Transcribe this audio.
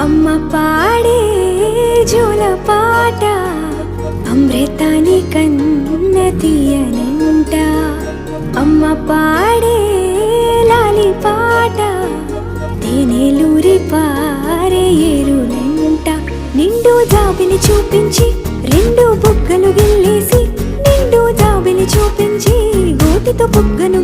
అమ్మ పాడే జోల పాట అమృతాని కన్న తీయనంట. అమ్మ పాడే లాలి పాట తేనెలూరి పారే ఏరులంట. నిండు జాబిని చూపించి రెండు బుగ్గలు గిల్లేసి, నిండు జాబిని చూపించి గోటితో బుగ్గను